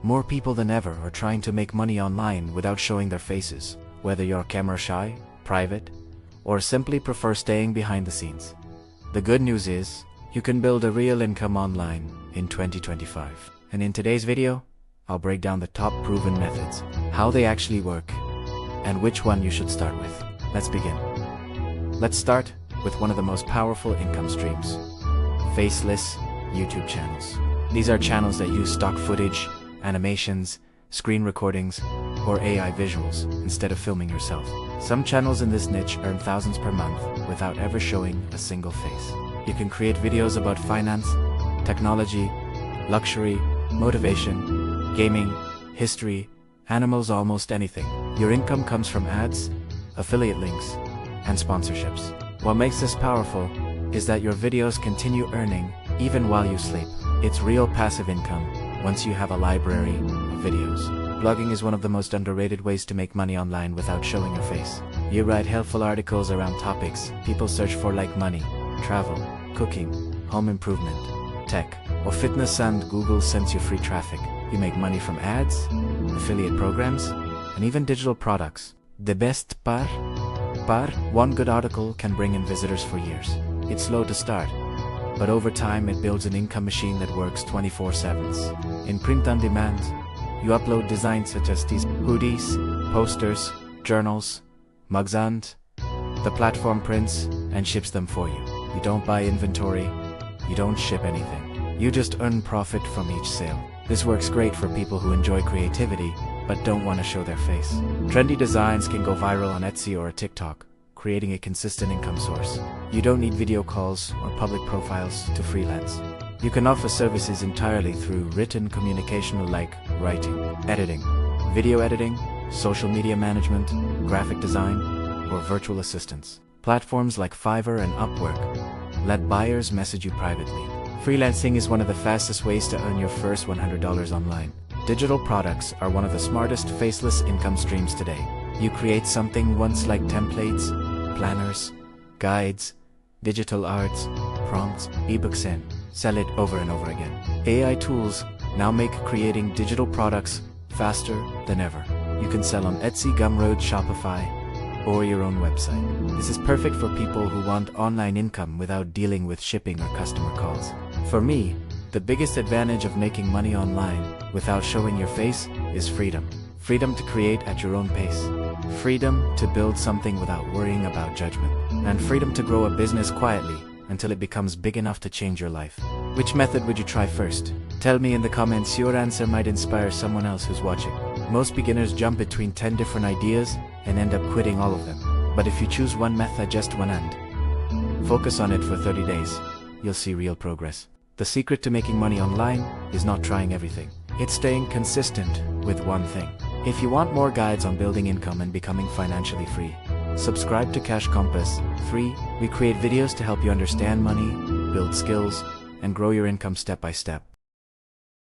More people than ever are trying to make money online without showing their faces, whether you're camera shy, private, or simply prefer staying behind the scenes. The good news is, you can build a real income online in 2025. And in today's video, I'll break down the top proven methods, how they actually work, and which one you should start with. Let's begin. Let's start with one of the most powerful income streams, faceless YouTube channels. These are channels that use stock footage, animations, screen recordings, or AI visuals instead of filming yourself. Some channels in this niche earn thousands per month without ever showing a single face. You can create videos about finance, technology, luxury, motivation, gaming, history, animals, almost anything. Your income comes from ads, affiliate links, and sponsorships. What makes this powerful is that your videos continue earning even while you sleep. It's real passive income once you have a library of videos. Blogging is one of the most underrated ways to make money online without showing your face. You write helpful articles around topics people search for like money, travel, cooking, home improvement, tech, or fitness, and Google sends you free traffic. You make money from ads, affiliate programs, and even digital products. The best part, one good article can bring in visitors for years. It's slow to start, but over time it builds an income machine that works 24/7. In print on demand, you upload designs such as these hoodies, posters, journals, mugs, and the platform prints and ships them for you. You don't buy inventory, you don't ship anything. You just earn profit from each sale. This works great for people who enjoy creativity but don't want to show their face. Trendy designs can go viral on Etsy or TikTok, creating a consistent income source. You don't need video calls or public profiles to freelance. You can offer services entirely through written communication like writing, editing, video editing, social media management, graphic design, or virtual assistants. Platforms like Fiverr and Upwork let buyers message you privately. Freelancing is one of the fastest ways to earn your first $100 online. Digital products are one of the smartest faceless income streams today. You create something once like templates, planners, guides, digital arts, prompts, ebooks, and sell it over and over again. AI tools now make creating digital products faster than ever. You can sell on Etsy, Gumroad, Shopify, or your own website. This is perfect for people who want online income without dealing with shipping or customer calls. For me, the biggest advantage of making money online without showing your face is freedom. Freedom to create at your own pace. Freedom to build something without worrying about judgment. And freedom to grow a business quietly until it becomes big enough to change your life. Which method would you try first? Tell me in the comments. Your answer might inspire someone else who's watching. Most beginners jump between 10 different ideas and end up quitting all of them. But if you choose one method, just one, and focus on it for 30 days, you'll see real progress. The secret to making money online is not trying everything. It's staying consistent with one thing. If you want more guides on building income and becoming financially free, subscribe to Cash Compass 3. We create videos to help you understand money, build skills, and grow your income step by step.